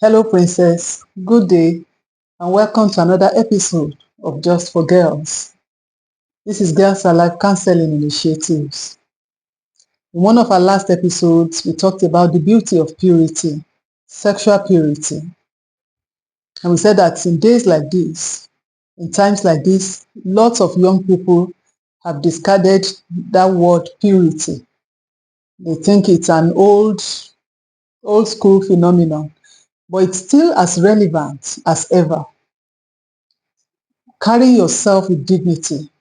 Hello, Princess. Good day, and welcome to another episode of Just for Girls. This is Girls Alive Counseling Initiatives. In one of our last episodes, we talked about the beauty of purity, sexual purity. And we said that in days like this, in times like this, lots of young people have discarded that word purity. They think it's an old school phenomenon, but it's still as relevant as ever. Carry yourself with dignity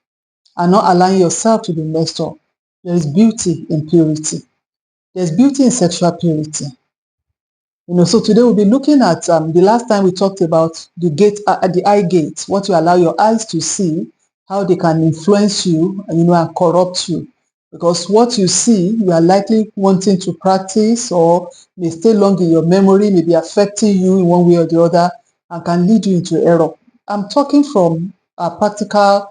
and not allowing yourself to be messed up. There is beauty in purity. There's beauty in sexual purity. So today we'll be looking at the last time we talked about the gate, the eye gate, what you allow your eyes to see, how they can influence you, and corrupt you. Because what you see, you are likely wanting to practice or may stay long in your memory, may be affecting you in one way or the other, and can lead you into error. I'm talking from a practical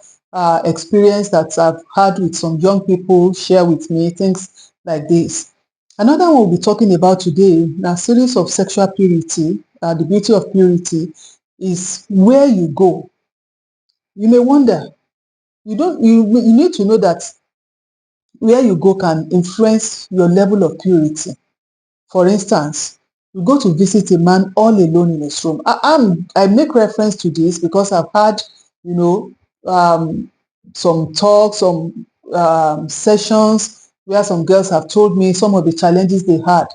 experience that I've had with some young people share with me, things like this. Another one we'll be talking about today, a series of sexual purity, the beauty of purity, is where you go. You may wonder, you need to know that where you go can influence your level of purity. For instance, you go to visit a man all alone in his room. I make reference to this because I've had, some talks, some sessions where some girls have told me some of the challenges they had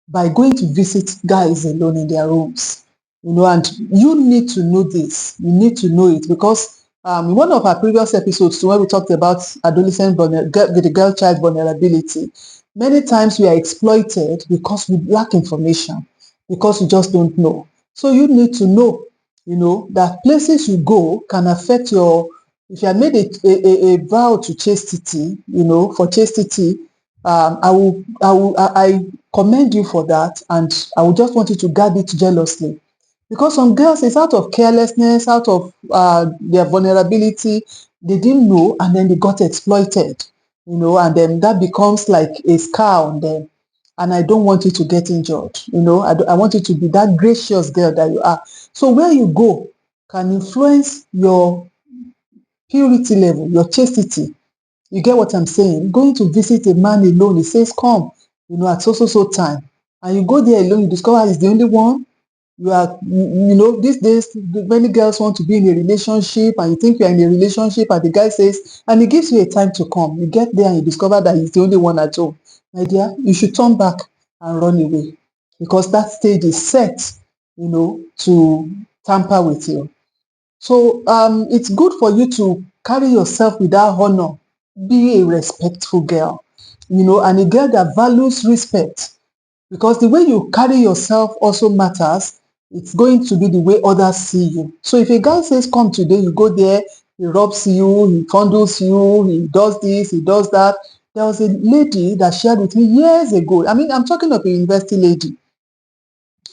by going to visit guys alone in their rooms. And you need to know this. You need to know it because in one of our previous episodes, when we talked about the girl child vulnerability, many times we are exploited because we lack information, because we just don't know. So you need to know, that places you go can affect your, if you have made a vow to chastity, for chastity, I commend you for that, and I would just want you to guard it jealously. Because some girls, it's out of carelessness, out of their vulnerability, they didn't know, and then they got exploited, and then that becomes like a scar on them. And I don't want you to get injured, I want you to be that gracious girl that you are. So where you go can influence your purity level, your chastity. You get what I'm saying? Going to visit a man alone, he says, come, at so time. And you go there alone, you discover he's the only one. These days, many girls want to be in a relationship, and you think you're in a relationship, and the guy says, and he gives you a time to come. You get there and you discover that he's the only one at home. My dear, you should turn back and run away because that stage is set, to tamper with you. So it's good for you to carry yourself with that honor. Be a respectful girl, and a girl that values respect. Because the way you carry yourself also matters. It's going to be the way others see you. So if a guy says, come today, you go there, he robs you, he fondles you, he does this, he does that. There was a lady that shared with me years ago. I mean, I'm talking of a university lady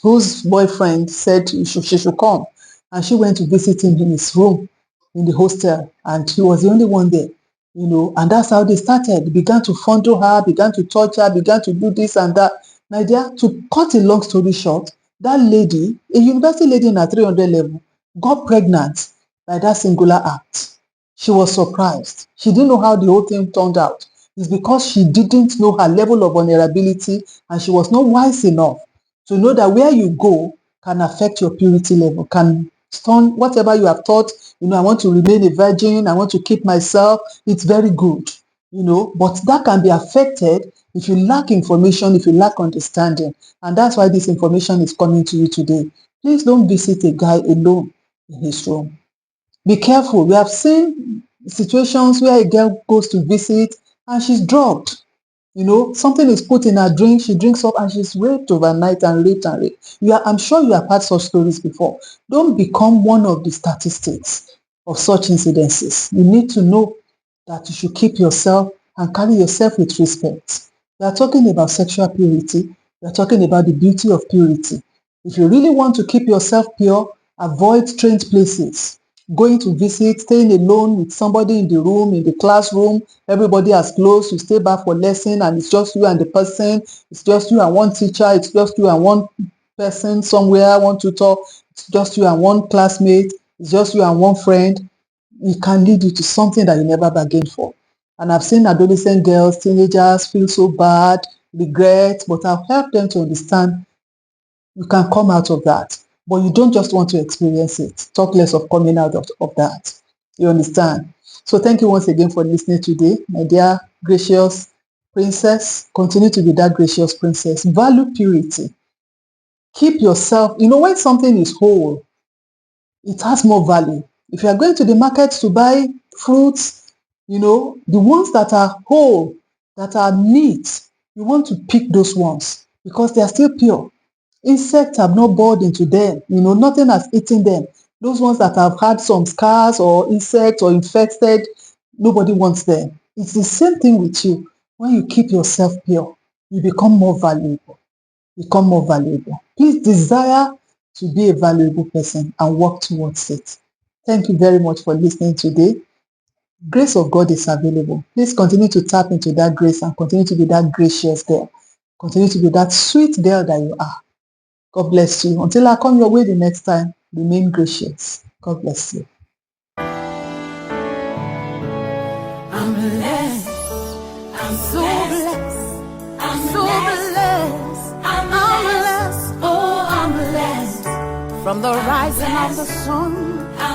whose boyfriend said she should come. And she went to visit him in his room in the hostel. And he was the only one there, and that's how they started. They began to fondle her, began to touch her, began to do this and that. My dear, to cut a long story short, that lady, a university lady in her 300 level, got pregnant by that singular act. She was surprised. She didn't know how the whole thing turned out. It's because she didn't know her level of vulnerability and she was not wise enough to know that where you go can affect your purity level, can turn whatever you have thought, I want to remain a virgin, I want to keep myself, it's very good, but that can be affected if you lack information, if you lack understanding. And that's why this information is coming to you today. Please don't visit a guy alone in his room. Be careful. We have seen situations where a girl goes to visit and she's drugged. Something is put in her drink, she drinks up and she's raped overnight and raped and raped. I'm sure you have heard such stories before. Don't become one of the statistics of such incidences. You need to know that you should keep yourself and carry yourself with respect. We are talking about sexual purity. We are talking about the beauty of purity. If you really want to keep yourself pure, avoid strange places. Going to visit, staying alone with somebody in the room, in the classroom, everybody has closed, you stay back for lesson and it's just you and the person, it's just you and one teacher, it's just you and one person somewhere, want to talk, it's just you and one classmate, it's just you and one friend, it can lead you to something that you never bargained for. And I've seen adolescent girls, teenagers feel so bad, regret, but I've helped them to understand you can come out of that. But you don't just want to experience it. Talk less of coming out of that. You understand? So thank you once again for listening today, my dear gracious princess. Continue to be that gracious princess. Value purity. Keep yourself, when something is whole, it has more value. If you are going to the market to buy fruits, the ones that are whole, that are neat, you want to pick those ones because they are still pure. Insects have not bored into them. Nothing has eaten them. Those ones that have had some scars or insects or infected, nobody wants them. It's the same thing with you. When you keep yourself pure, you become more valuable. Become more valuable. Please desire to be a valuable person and work towards it. Thank you very much for listening today. Grace of God is available. Please continue to tap into that grace and continue to be that gracious girl. Continue to be that sweet girl that you are. God bless you. Until I come your way the next time, remain gracious. God bless you. I'm blessed. I'm so blessed. I'm so blessed. I'm blessed. Oh, I'm blessed. From the rising of the sun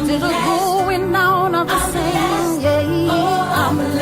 to the going down of the same. Yeah, I'm blessed.